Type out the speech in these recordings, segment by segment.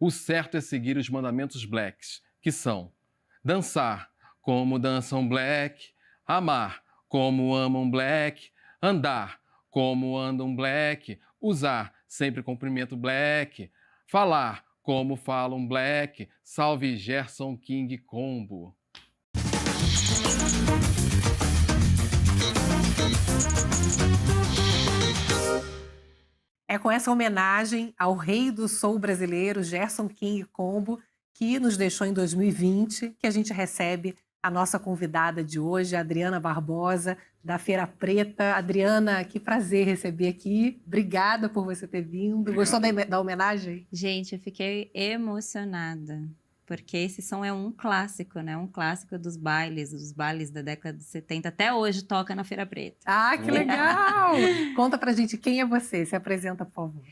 O certo é seguir os mandamentos blacks, que são dançar como dançam black, amar como amam black, andar como andam black, usar sempre cumprimento black, falar como falam black, salve Gerson King Combo. É com essa homenagem ao rei do soul brasileiro, Gerson King Combo, que nos deixou em 2020, que a gente recebe a nossa convidada de hoje, a Adriana Barbosa, da Feira Preta. Adriana, que prazer receber aqui. Obrigada por você ter vindo. Gostou da homenagem? Gente, eu fiquei emocionada, porque esse som é um clássico, né? Um clássico dos bailes da década de 70. Até hoje toca na Feira Preta. Ah, que legal! Conta pra gente quem é você, se apresenta, por favor.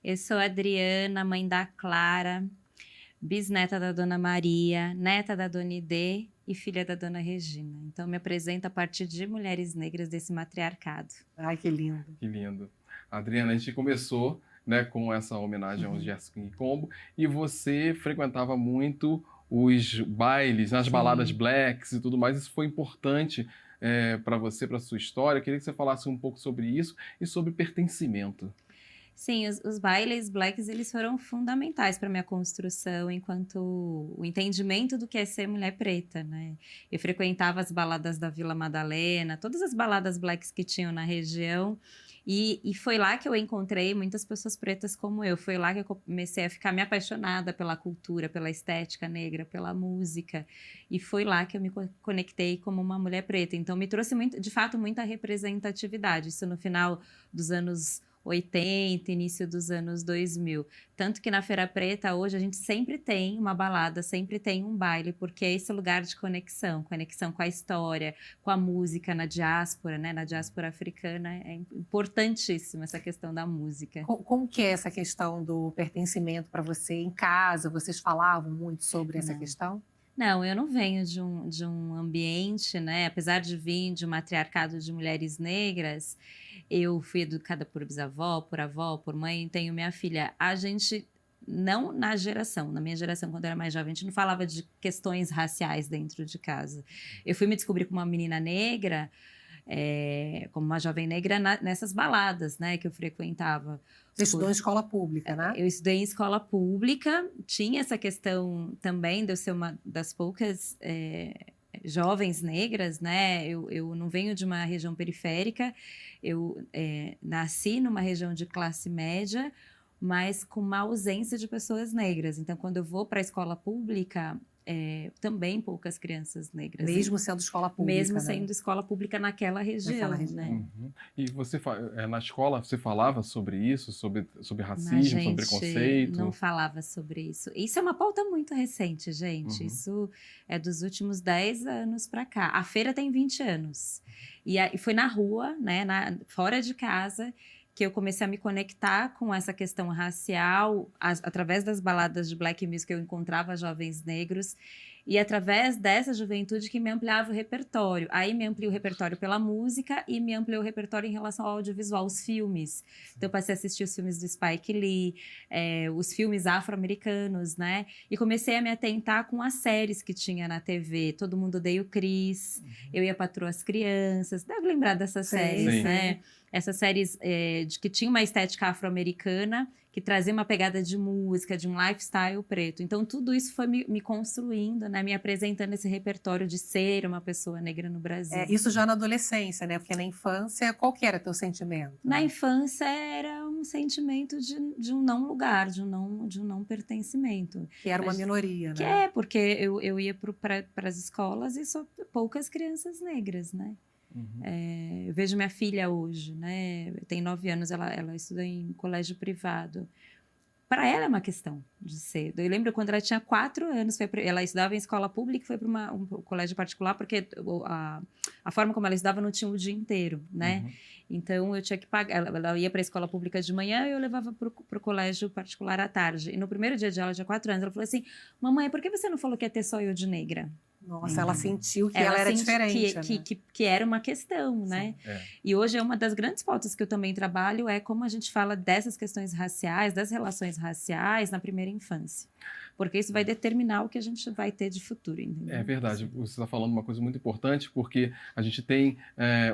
Eu sou a Adriana, mãe da Clara, bisneta da Dona Maria, neta da Dona Idê e filha da Dona Regina. Então, me apresento a partir de mulheres negras desse matriarcado. Ai, que lindo. Que lindo. Adriana, a gente começou, né, com essa homenagem ao Gerson King Combo e você frequentava muito os bailes, nas baladas blacks e tudo mais. Isso foi importante para você, para sua história. Eu queria que você falasse um pouco sobre isso e sobre pertencimento. Sim, os bailes blacks, eles foram fundamentais para minha construção enquanto o entendimento do que é ser mulher preta, né? Eu frequentava as baladas da Vila Madalena, todas as baladas blacks que tinham na região, e foi lá que eu encontrei muitas pessoas pretas como eu. Foi lá que eu comecei a ficar me apaixonada pela cultura, pela estética negra, pela música, e foi lá que eu me conectei como uma mulher preta. Então me trouxe muito, de fato, muita representatividade. Isso no final dos anos 80, início dos anos 2000. Tanto que na Feira Preta, hoje, a gente sempre tem uma balada, sempre tem um baile, porque é esse lugar de conexão com a história, com a música na diáspora, né? Na diáspora africana, é importantíssima essa questão da música. Como que é essa questão do pertencimento para você em casa? Vocês falavam muito sobre essa questão? Não, eu não venho de um ambiente, né? Apesar de vir de um matriarcado de mulheres negras, eu fui educada por bisavó, por avó, por mãe, tenho minha filha. A gente, não na minha geração, quando eu era mais jovem, a gente não falava de questões raciais dentro de casa. Eu fui me descobrir como uma menina negra, como uma jovem negra nessas baladas, né, que eu frequentava. Você estudou em escola pública, né? Eu estudei em escola pública, tinha essa questão também de eu ser uma das poucas jovens negras, né? Eu não venho de uma região periférica, eu nasci numa região de classe média, mas com uma ausência de pessoas negras. Então, quando eu vou para a escola pública, também poucas crianças negras. Mesmo sendo escola pública, mesmo né? sendo escola pública naquela região, né? E você, na escola, você falava sobre isso, sobre racismo, sobre preconceito? Não falava sobre isso. Isso é uma pauta muito recente, gente. Isso é dos últimos 10 anos para cá. A feira tem 20 anos. E foi na rua, né, fora de casa, que eu comecei a me conectar com essa questão racial, através das baladas de black music eu encontrava jovens negros, e através dessa juventude que me ampliava o repertório. Aí me ampliou o repertório pela música e me ampliou o repertório em relação ao audiovisual, os filmes. Então eu passei a assistir os filmes do Spike Lee, os filmes afro-americanos, né? E comecei a me atentar com as séries que tinha na TV. Todo Mundo Odeia o Chris, Eu e a Patroa as Crianças. Deve lembrar dessas séries, né? Essas séries que tinham uma estética afro-americana, que trazia uma pegada de música, de um lifestyle preto. Então, tudo isso foi me construindo, né? Me apresentando esse repertório de ser uma pessoa negra no Brasil. Isso já na adolescência, né? Porque na infância, qual que era teu sentimento? Na infância, era um sentimento de um não lugar, de um não pertencimento. Que era uma minoria, né? Porque eu ia para as escolas e só poucas crianças negras, né? Eu vejo minha filha hoje, né? Tem 9 anos, ela estuda em colégio privado. Para ela é uma questão de ser. Eu lembro quando ela tinha 4 anos, ela estudava em escola pública e foi para um colégio particular, porque a forma como ela estudava não tinha o dia inteiro, né? Então eu tinha que pagar. Ela ia para a escola pública de manhã e eu levava para o colégio particular à tarde. E no primeiro dia de aula, de 4 anos, ela falou assim: mamãe, por que você não falou que ia ter só eu de negra? Nossa, ela sentiu que Ela ela era sente diferente, né? que era uma questão, né? É. E hoje é uma das grandes pautas que eu também trabalho, é como a gente fala dessas questões raciais, das relações raciais na primeira infância. Porque isso vai determinar o que a gente vai ter de futuro, entendeu? É verdade, você está falando uma coisa muito importante, porque a gente tem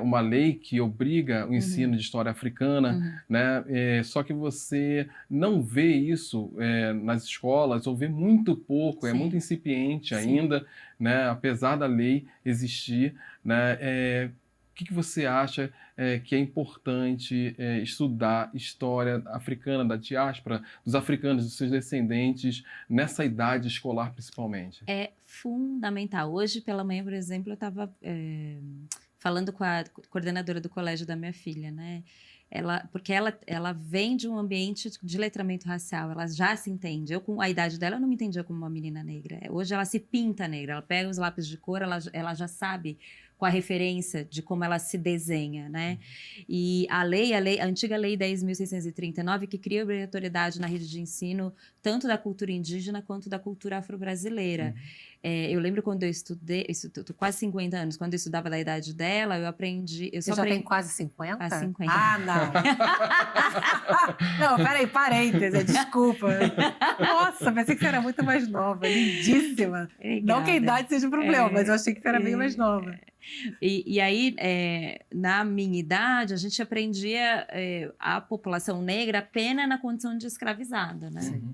uma lei que obriga o ensino de história africana, né? Só que você não vê isso nas escolas, ou vê muito pouco, é Sim. muito incipiente Sim. ainda, né? Apesar da lei existir, né? O que você acha que é importante estudar história africana, da diáspora, dos africanos, dos seus descendentes, nessa idade escolar principalmente? É fundamental. Hoje, pela manhã, por exemplo, eu estava falando com a coordenadora do colégio da minha filha, né? Porque ela vem de um ambiente de letramento racial, ela já se entende. Eu, com a idade dela, eu não me entendia como uma menina negra. Hoje ela se pinta negra, ela pega os lápis de cor, ela já sabe com a referência de como ela se desenha, né? E a antiga lei 10.639, que cria obrigatoriedade na rede de ensino, tanto da cultura indígena quanto da cultura afro-brasileira. Eu lembro quando eu estudei, tô quase 50 anos, quando eu estudava da idade dela, eu aprendi... Você já tem quase 50? Ah, 50. Ah, não. Não, peraí, parêntese, desculpa. Nossa, pensei que você era muito mais nova, lindíssima. Obrigada. Não que a idade seja um problema, mas eu achei que você era bem mais nova. E aí, na minha idade, a gente aprendia a população negra apenas na condição de escravizada, né? Uhum.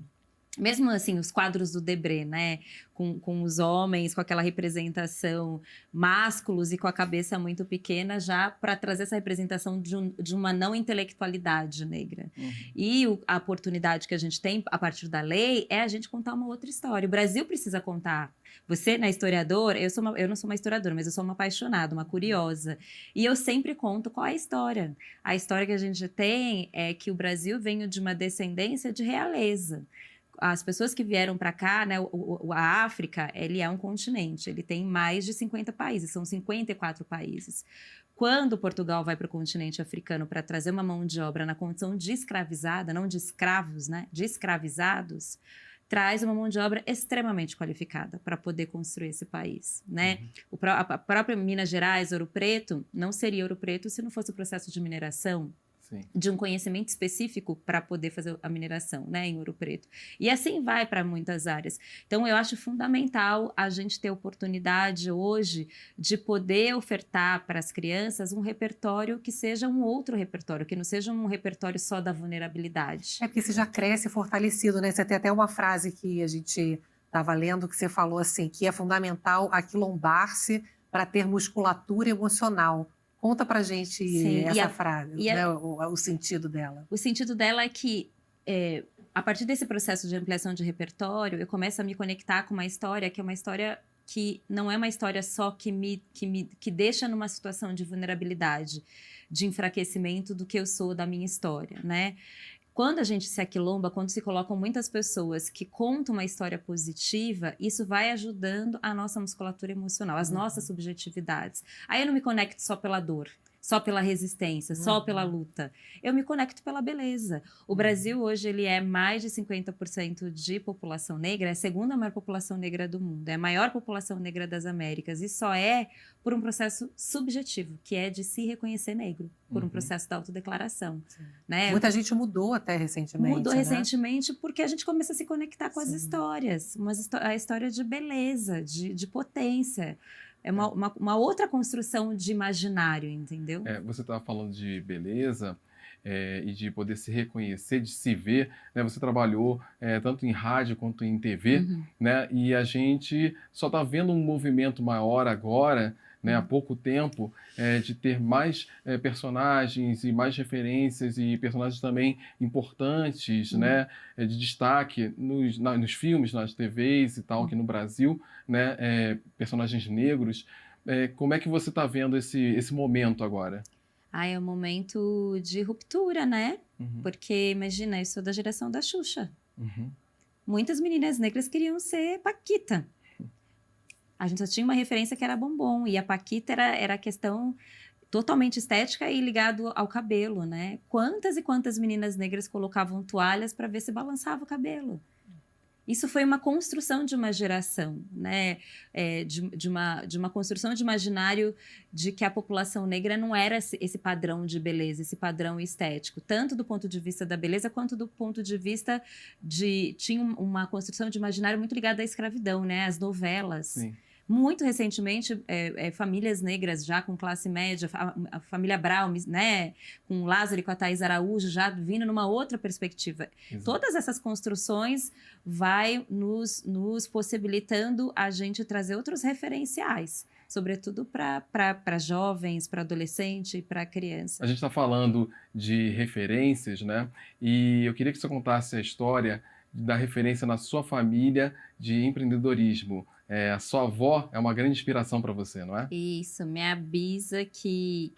Mesmo assim, os quadros do Debré, né? Com os homens, com aquela representação másculos e com a cabeça muito pequena, já para trazer essa representação de uma não intelectualidade negra. E a oportunidade que a gente tem a partir da lei é a gente contar uma outra história. O Brasil precisa contar. Você, né, historiador, eu não sou uma historiadora, mas eu sou uma apaixonada, uma curiosa. E eu sempre conto qual é a história. A história que a gente tem é que o Brasil veio de uma descendência de realeza. As pessoas que vieram para cá, né, a África, ele é um continente, ele tem mais de 50 países, são 54 países. Quando Portugal vai para o continente africano para trazer uma mão de obra na condição de escravizada, não de escravos, né, de escravizados, traz uma mão de obra extremamente qualificada para poder construir esse país, né? A própria Minas Gerais, Ouro Preto, não seria Ouro Preto se não fosse o processo de mineração, de um conhecimento específico para poder fazer a mineração, né, em Ouro Preto. E assim vai para muitas áreas. Então, eu acho fundamental a gente ter oportunidade hoje de poder ofertar para as crianças um repertório que seja um outro repertório, que não seja um repertório só da vulnerabilidade. É porque você já cresce fortalecido, né? Você tem até uma frase que a gente estava lendo que você falou assim, que é fundamental aquilombar-se para ter musculatura emocional. Conta pra gente essa frase, né, o sentido dela. O sentido dela é que, a partir desse processo de ampliação de repertório, eu começo a me conectar com uma história que é uma história que não é uma história só que deixa numa situação de vulnerabilidade, de enfraquecimento do que eu sou, da minha história, né? Quando a gente se aquilomba, quando se colocam muitas pessoas que contam uma história positiva, isso vai ajudando a nossa musculatura emocional, as nossas subjetividades. Aí eu não me conecto só pela dor, só pela resistência, só pela luta. Eu me conecto pela beleza. O Brasil hoje ele é mais de 50% de população negra, é a segunda maior população negra do mundo, é a maior população negra das Américas, e só é por um processo subjetivo, que é de se reconhecer negro, por um processo de autodeclaração. Né? Muita gente mudou até recentemente. Mudou né? recentemente porque a gente começa a se conectar com as histórias, a história de beleza, de potência. É uma outra construção de imaginário, entendeu? Você estava falando de beleza e de poder se reconhecer, de se ver, né? Você trabalhou tanto em rádio quanto em TV, né? E a gente só está vendo um movimento maior agora, né, há pouco tempo, de ter mais personagens e mais referências e personagens também importantes, né, de destaque nos filmes, nas TVs e tal, aqui no Brasil, né, personagens negros. Como é que você está vendo esse momento agora? É um momento de ruptura, né? Porque, imagina, eu sou da geração da Xuxa. Muitas meninas negras queriam ser Paquita. A gente só tinha uma referência que era Bombom, e a Paquita era questão totalmente estética e ligado ao cabelo, né? Quantas e quantas meninas negras colocavam toalhas para ver se balançava o cabelo? Isso foi uma construção de uma geração, né? De uma construção de imaginário de que a população negra não era esse padrão de beleza, esse padrão estético, tanto do ponto de vista da beleza quanto do ponto de vista de... Tinha uma construção de imaginário muito ligada à escravidão, né? As novelas. Sim. Muito recentemente, famílias negras já com classe média, a família Brown, né, com o Lázaro e com a Thaís Araújo, já vindo numa outra perspectiva. Exato. Todas essas construções vai nos possibilitando a gente trazer outros referenciais, sobretudo para jovens, para adolescente e para criança. A gente está falando de referências, né? E eu queria que você contasse a história da referência na sua família de empreendedorismo. A sua avó é uma grande inspiração para você, não é? Isso, minha bisa que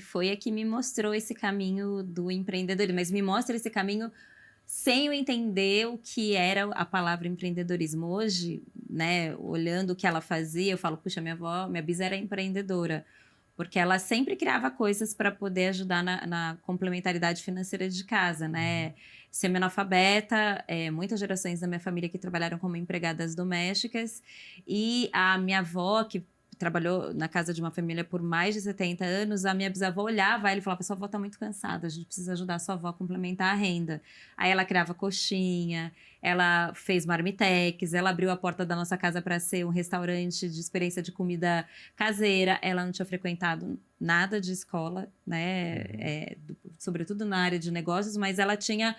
foi a que me mostrou esse caminho do empreendedorismo, mas me mostra esse caminho sem eu entender o que era a palavra empreendedorismo. Hoje, né, olhando o que ela fazia, eu falo, puxa, minha bisa era empreendedora, porque ela sempre criava coisas para poder ajudar na complementaridade financeira de casa, né? Semi-analfabeta, muitas gerações da minha família que trabalharam como empregadas domésticas, e a minha avó, que trabalhou na casa de uma família por mais de 70 anos, a minha bisavó olhava e falava, sua avó está muito cansada, a gente precisa ajudar a sua avó a complementar a renda. Aí ela criava coxinha, ela fez marmitex, ela abriu a porta da nossa casa para ser um restaurante de experiência de comida caseira, ela não tinha frequentado nada de escola, né, sobretudo na área de negócios, mas ela tinha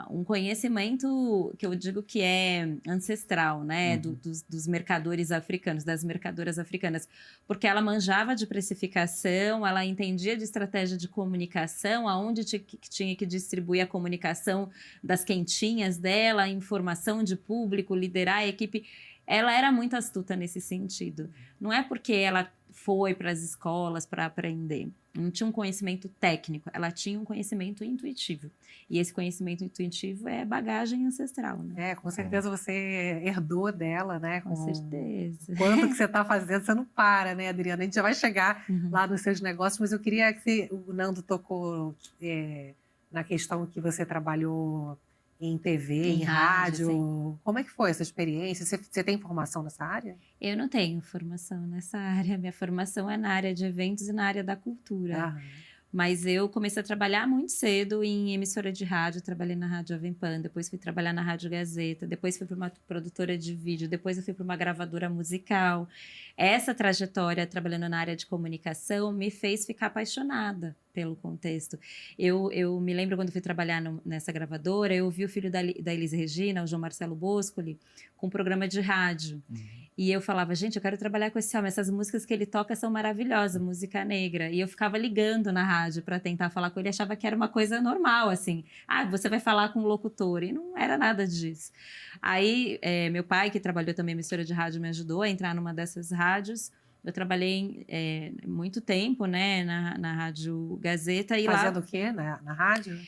um conhecimento que eu digo que é ancestral, né, dos mercadores africanos, das mercadoras africanas, porque ela manjava de precificação, ela entendia de estratégia de comunicação, aonde tinha que distribuir a comunicação das quentinhas dela, a informação de público, liderar a equipe. Ela era muito astuta nesse sentido. Não é porque ela foi para as escolas para aprender. Não tinha um conhecimento técnico, ela tinha um conhecimento intuitivo. E esse conhecimento intuitivo é bagagem ancestral, né? Com certeza você herdou dela, né? Com certeza. Quanto que você está fazendo, você não para, né, Adriana? A gente já vai chegar lá nos seus negócios, mas eu queria que o Nando tocou na questão que você trabalhou em TV, em rádio. Sim. Como é que foi essa experiência? Você tem formação nessa área? Eu não tenho formação nessa área. Minha formação é na área de eventos e na área da cultura. Mas eu comecei a trabalhar muito cedo em emissora de rádio, trabalhei na Rádio Jovem Pan, depois fui trabalhar na Rádio Gazeta, depois fui para uma produtora de vídeo, depois eu fui para uma gravadora musical. Essa trajetória trabalhando na área de comunicação me fez ficar apaixonada pelo contexto. Eu me lembro quando fui trabalhar nessa gravadora, eu vi o filho da Elis Regina, o João Marcelo Boscoli, com um programa de rádio. E eu falava, gente, eu quero trabalhar com esse homem, essas músicas que ele toca são maravilhosas, música negra. E eu ficava ligando na rádio para tentar falar com ele, achava que era uma coisa normal, assim. Você vai falar com o locutor. E não era nada disso. Aí, meu pai, que trabalhou também em emissora de rádio, me ajudou a entrar numa dessas rádios. Eu trabalhei muito tempo, né, na Rádio Gazeta. E fazendo lá, o quê na rádio?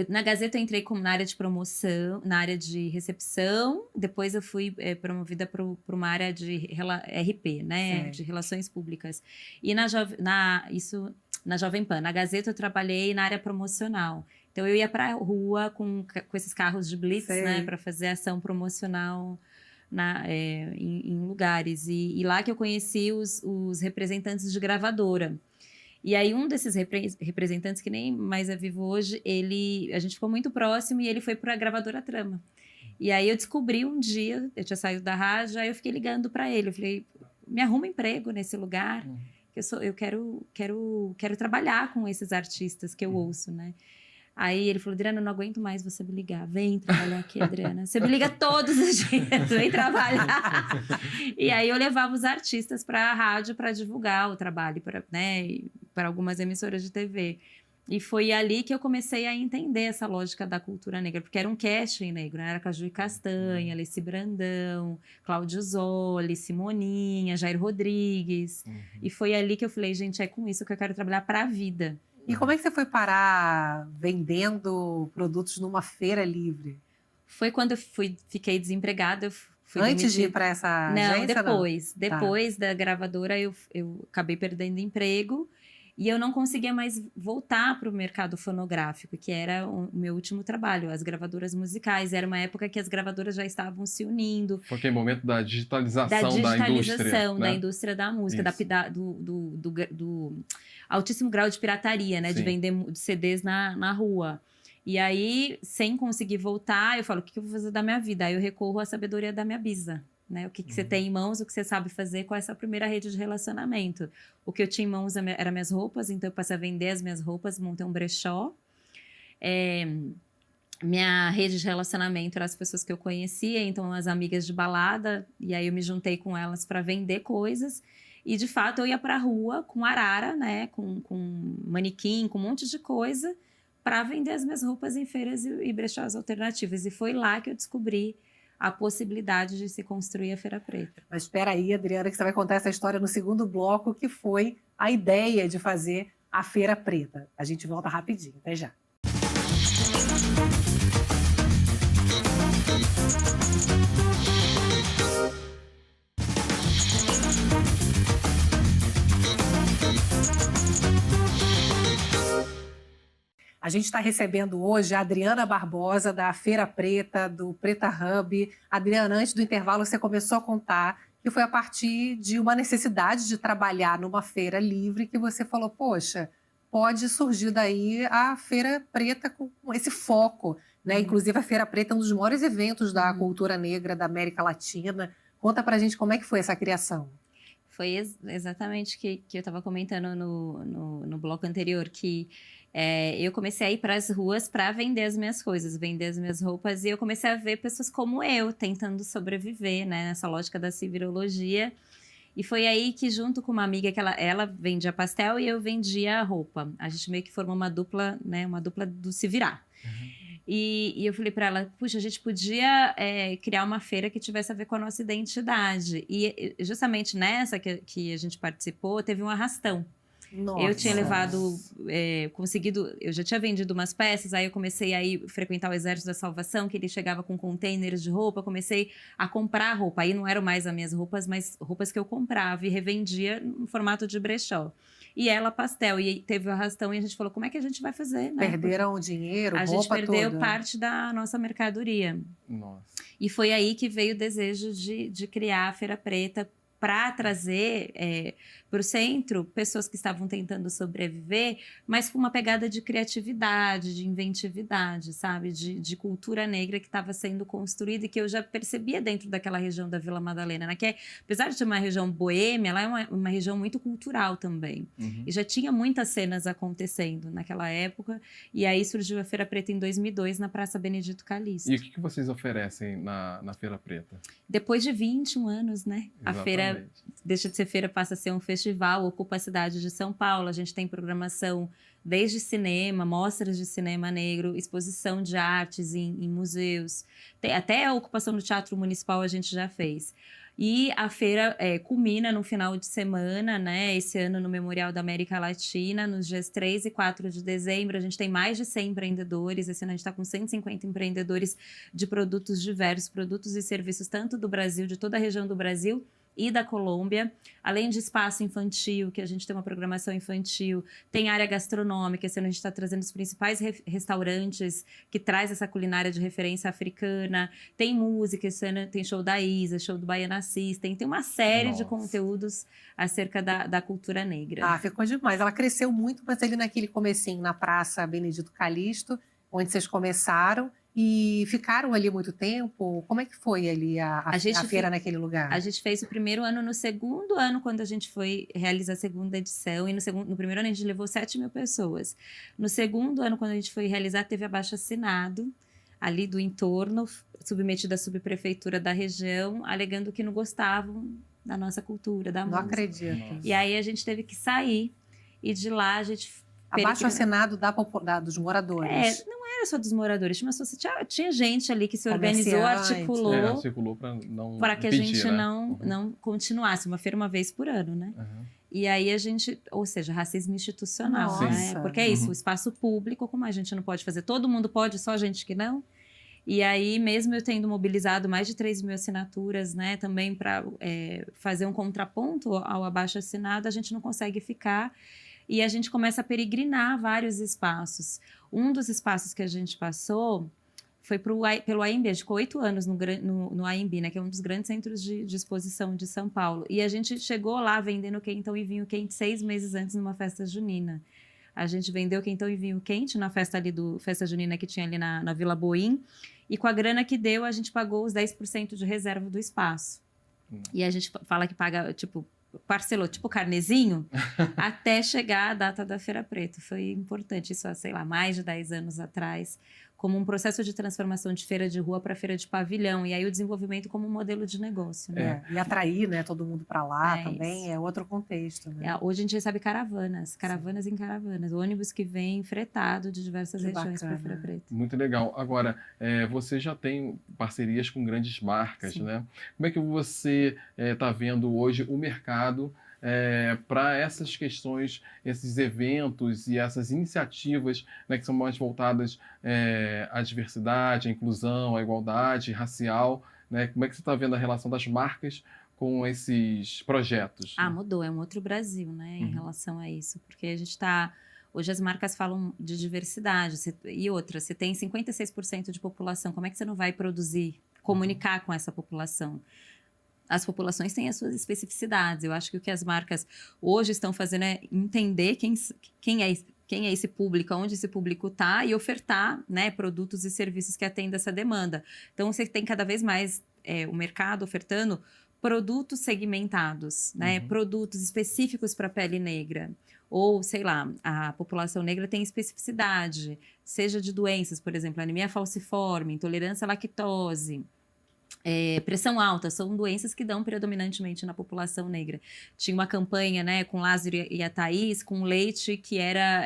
Na Gazeta eu entrei como na área de promoção, na área de recepção. Depois eu fui promovida para uma área de RP, né, Sim. de relações públicas. E na Jovem Pan. Na Gazeta eu trabalhei na área promocional. Então eu ia para a rua com esses carros de blitz, né, para fazer ação promocional em lugares. E lá que eu conheci os representantes de gravadora. E aí um desses representantes, que nem mais é vivo hoje, a gente ficou muito próximo e ele foi para a gravadora Trama. E aí eu descobri um dia, eu tinha saído da rádio, aí eu fiquei ligando para ele. Eu falei, me arruma emprego nesse lugar, que eu quero trabalhar com esses artistas que eu ouço, né? Aí ele falou, Adriana, eu não aguento mais você me ligar. Vem trabalhar aqui, Adriana. Você me liga todos os dias, vem trabalhar. E aí eu levava os artistas para a rádio para divulgar o trabalho, para algumas emissoras de TV. E foi ali que eu comecei a entender essa lógica da cultura negra, porque era um casting negro, né? Era Caju e Castanha, Alessi Brandão, Cláudio Zoli, Simoninha, Jair Rodrigues. E foi ali que eu falei, gente, é com isso que eu quero trabalhar para a vida. E como é que você foi parar vendendo produtos numa feira livre? Foi quando eu fiquei desempregada. Antes de ir para essa agência? Depois da gravadora eu acabei perdendo emprego E eu não conseguia mais voltar para o mercado fonográfico, que era o meu último trabalho, as gravadoras musicais. Era uma época que as gravadoras já estavam se unindo. Foi aquele momento da digitalização Da indústria, digitalização da né? indústria da música, Isso. do altíssimo grau de pirataria, né? De Sim. vender CDs na rua. E aí, sem conseguir voltar, eu falo, o que eu vou fazer da minha vida? Aí eu recorro à sabedoria da minha bisa. Né? O que você tem em mãos, o que você sabe fazer com essa primeira rede de relacionamento. O que eu tinha em mãos eram minhas roupas, então eu passei a vender as minhas roupas, montei um brechó. Minha rede de relacionamento eram as pessoas que eu conhecia, então as amigas de balada, e aí eu me juntei com elas para vender coisas. E de fato eu ia para a rua com arara, né? Com manequim, com um monte de coisa, para vender as minhas roupas em feiras e brechós alternativas. E foi lá que eu descobri a possibilidade de se construir a Feira Preta. Mas espera aí, Adriana, que você vai contar essa história no segundo bloco, que foi a ideia de fazer a Feira Preta. A gente volta rapidinho, até já. A gente está recebendo hoje a Adriana Barbosa, da Feira Preta, do Preta Hub. Adriana, antes do intervalo, você começou a contar que foi a partir de uma necessidade de trabalhar numa feira livre que você falou, poxa, pode surgir daí a Feira Preta com esse foco, né? Inclusive a Feira Preta é um dos maiores eventos da cultura negra da América Latina. Conta pra gente como é que foi essa criação. Foi exatamente o que eu estava comentando no bloco anterior, que eu comecei a ir para as ruas para vender as minhas coisas, vender as minhas roupas, e eu comecei a ver pessoas como eu, tentando sobreviver, né, nessa lógica da civirologia. E foi aí que, junto com uma amiga, que ela vendia pastel e eu vendia roupa. A gente meio que formou uma dupla, né, uma dupla do se virar. E eu falei para ela, puxa, a gente podia criar uma feira que tivesse a ver com a nossa identidade. E justamente nessa que a gente participou, teve um arrastão. Nossa. Eu tinha levado, eu já tinha vendido umas peças, aí eu comecei a ir frequentar o Exército da Salvação, que ele chegava com containers de roupa, comecei a comprar roupa. Aí não eram mais as minhas roupas, mas roupas que eu comprava e revendia no formato de brechó. E ela pastel, e teve o arrastão e a gente falou, como é que a gente vai fazer? Né? Perderam o dinheiro, A roupa gente perdeu toda. parte da nossa mercadoria. Nossa. E foi aí que veio o desejo de criar a Feira Preta para trazer para o centro pessoas que estavam tentando sobreviver, mas com uma pegada de criatividade, de inventividade, sabe? De cultura negra que estava sendo construída e que eu já percebia dentro daquela região da Vila Madalena, né? Que apesar de ser uma região boêmia, ela é uma região muito cultural também. E já tinha muitas cenas acontecendo naquela época, e aí surgiu a Feira Preta em 2002 na Praça Benedito Calixto. E o que vocês oferecem na Feira Preta? Depois de 21 anos, né? Exatamente. A feira deixa de ser feira, passa a ser um festival, ocupa a cidade de São Paulo. A gente tem programação desde cinema, mostras de cinema negro, exposição de artes em museus. Até a ocupação do Teatro Municipal a gente já fez. E a feira culmina no final de semana, né? Esse ano no Memorial da América Latina, nos dias 3 e 4 de dezembro. A gente tem mais de 100 empreendedores. Esse ano a gente está com 150 empreendedores de produtos diversos, produtos e serviços tanto do Brasil, de toda a região do Brasil, e da Colômbia, além de espaço infantil, que a gente tem uma programação infantil, tem área gastronômica, esse ano a gente está trazendo os principais restaurantes que traz essa culinária de referência africana, tem música, esse ano tem show da Isa, show do Baiana System, tem uma série de conteúdos acerca da cultura negra. Ah, ficou demais. Ela cresceu muito, mas ali naquele comecinho, na Praça Benedito Calixto, onde vocês começaram, e ficaram ali muito tempo? Como é que foi ali a feira naquele lugar? A gente fez o primeiro ano. No segundo ano, quando a gente foi realizar a segunda edição, e no primeiro ano a gente levou 7.000 pessoas. No segundo ano, quando a gente foi realizar, teve abaixo-assinado ali do entorno, submetido à subprefeitura da região, alegando que não gostavam da nossa cultura, da música. Não acredito. E aí a gente teve que sair, e de lá a gente... Abaixo-assinado dos moradores. Não era só dos moradores, tinha gente ali que se organizou, articulou para que a gente não continuasse uma feira uma vez por ano, né? E aí a gente, ou seja, racismo institucional, né? Porque é isso, o espaço público, como a gente não pode fazer, todo mundo pode, só a gente que não. E aí, mesmo eu tendo mobilizado mais de 3.000 assinaturas, né, também para fazer um contraponto ao abaixo-assinado, a gente não consegue ficar. e a gente começa a peregrinar vários espaços. Um dos espaços que a gente passou foi pelo AMB, a gente ficou 8 anos no AMB, né, que é um dos grandes centros de exposição de São Paulo. E a gente chegou lá vendendo quentão e vinho quente 6 meses antes numa festa junina. A gente vendeu quentão e vinho quente na festa ali festa junina que tinha ali na Vila Boim. E com a grana que deu, a gente pagou os 10% de reserva do espaço. E a gente fala que paga, tipo, parcelou, tipo carnezinho, até chegar a data da Feira Preta. Foi importante isso há, sei lá, mais de 10 anos atrás, como um processo de transformação de feira de rua para feira de pavilhão. E aí o desenvolvimento como um modelo de negócio, né? E atrair, né, todo mundo para lá também isso. é outro contexto, né? Hoje a gente recebe caravanas em caravanas, ônibus que vem fretado de diversas regiões para Feira Preta. Muito legal. Agora, você já tem parcerias com grandes marcas, Sim. né? Como é que você está vendo hoje o mercado para essas questões, esses eventos e essas iniciativas, né, que são mais voltadas à diversidade, à inclusão, à igualdade racial, né? Como é que você está vendo a relação das marcas com esses projetos? Né? Mudou, é um outro Brasil, né, em relação a isso, porque a gente está... Hoje as marcas falam de diversidade, e outra, você tem 56% de população, como é que você não vai produzir, comunicar com essa população? As populações têm as suas especificidades. Eu acho que o que as marcas hoje estão fazendo é entender quem é esse público, onde esse público está, e ofertar, né, produtos e serviços que atendam essa demanda. Então, você tem cada vez mais o mercado ofertando produtos segmentados, né, produtos específicos para a pele negra. Ou, sei lá, a população negra tem especificidade, seja de doenças, por exemplo, anemia falciforme, intolerância à lactose, pressão alta, são doenças que dão predominantemente na população negra. Tinha uma campanha, né, com Lázaro e a Thaís, com leite que era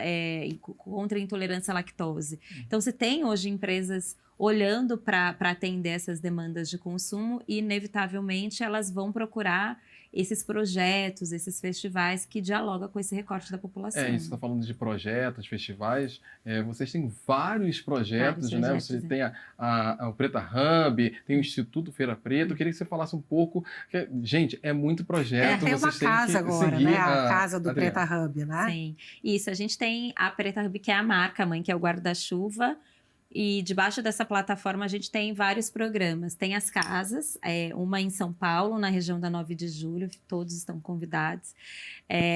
contra a intolerância à lactose. Então, você tem hoje empresas olhando para atender essas demandas de consumo e, inevitavelmente, elas vão procurar esses projetos, esses festivais que dialogam com esse recorte da população. Isso, você está falando de projetos, festivais. Vocês têm vários projetos, né? Você tem o Preta Hub, tem o Instituto Feira Preta. Eu queria que você falasse um pouco. Gente, é muito projeto. Tem uma casa agora, né? A casa do Adriana. Preta Hub, né? Sim, isso. A gente tem a Preta Hub, que é a marca mãe, que é o guarda-chuva. E debaixo dessa plataforma a gente tem vários programas. Tem as casas, uma em São Paulo, na região da 9 de Julho, todos estão convidados.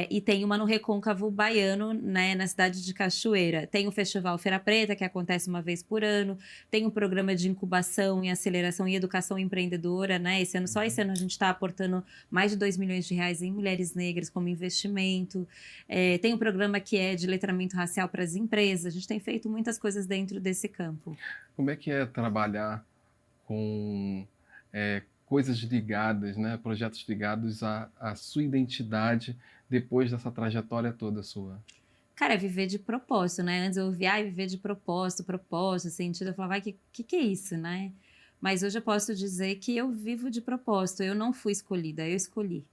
E tem uma no Recôncavo Baiano, né, na cidade de Cachoeira. Tem o Festival Feira Preta, que acontece uma vez por ano. Tem um programa de incubação e aceleração e educação empreendedora, né? Só esse ano a gente está aportando mais de R$2 milhões em mulheres negras como investimento. Tem um programa que é de letramento racial para as empresas. A gente tem feito muitas coisas dentro desse campo. Como é que é trabalhar com coisas ligadas, né? Projetos ligados à sua identidade depois dessa trajetória toda sua? Cara, é viver de propósito, né? Antes eu ouvia, viver de propósito, sentido. Eu falava, que é isso, né? Mas hoje eu posso dizer que eu vivo de propósito. Eu não fui escolhida, eu escolhi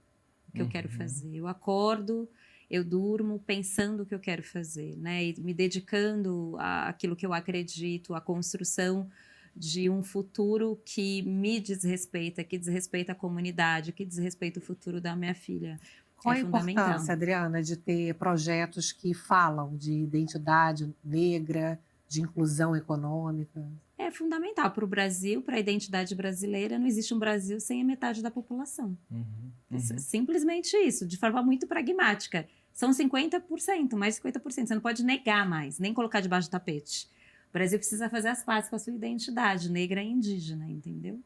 o que eu quero fazer. Eu acordo, eu durmo pensando o que eu quero fazer, né? E me dedicando àquilo que eu acredito, à construção de um futuro que me desrespeita, que desrespeita a comunidade, que desrespeita o futuro da minha filha. Qual a importância, Adriana, de ter projetos que falam de identidade negra, de inclusão econômica? É fundamental para o Brasil, para a identidade brasileira. Não existe um Brasil sem a metade da população. Simplesmente isso, de forma muito pragmática. São 50%, mais de 50%. Você não pode negar mais, nem colocar debaixo do tapete. O Brasil precisa fazer as pazes com a sua identidade negra e indígena, entendeu?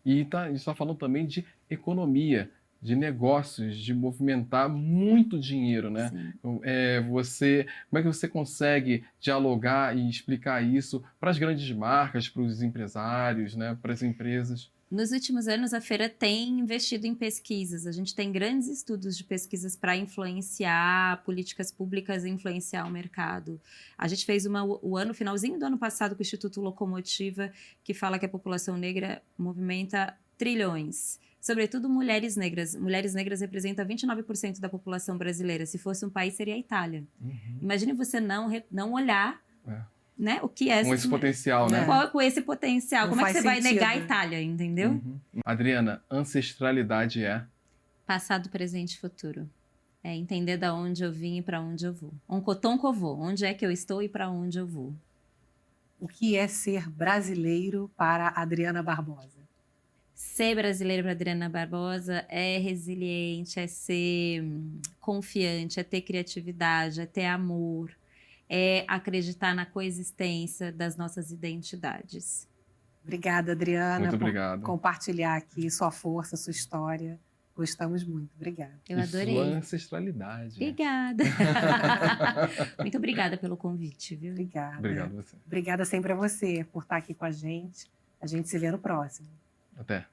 E está falando também de economia, de negócios, de movimentar muito dinheiro, né? Como é que você consegue dialogar e explicar isso para as grandes marcas, para os empresários, né? Para as empresas? Nos últimos anos, a feira tem investido em pesquisas. A gente tem grandes estudos de pesquisas para influenciar políticas públicas e influenciar o mercado. A gente fez finalzinho do ano passado, com o Instituto Locomotiva, que fala que a população negra movimenta trilhões. Sobretudo mulheres negras. Mulheres negras representam 29% da população brasileira. Se fosse um país, seria a Itália. Imagine você não olhar... Né? O que é com esse potencial, né? Com esse potencial. Como é que você vai negar a Itália, entendeu? Adriana, ancestralidade é? Passado, presente e futuro. É entender da onde eu vim e para onde eu vou. Oncotonco, onde é que eu estou e para onde eu vou. O que é ser brasileiro para Adriana Barbosa? Ser brasileiro para Adriana Barbosa é resiliente, é ser confiante, é ter criatividade, é ter amor, é acreditar na coexistência das nossas identidades. Obrigada, Adriana, Muito por obrigado. compartilhar aqui sua força, sua história. Gostamos muito. Obrigada. Eu E adorei. sua ancestralidade. Obrigada. Muito obrigada pelo convite, viu? Obrigada. Obrigado a você. Obrigada sempre a você por estar aqui com a gente. A gente se vê no próximo. Até.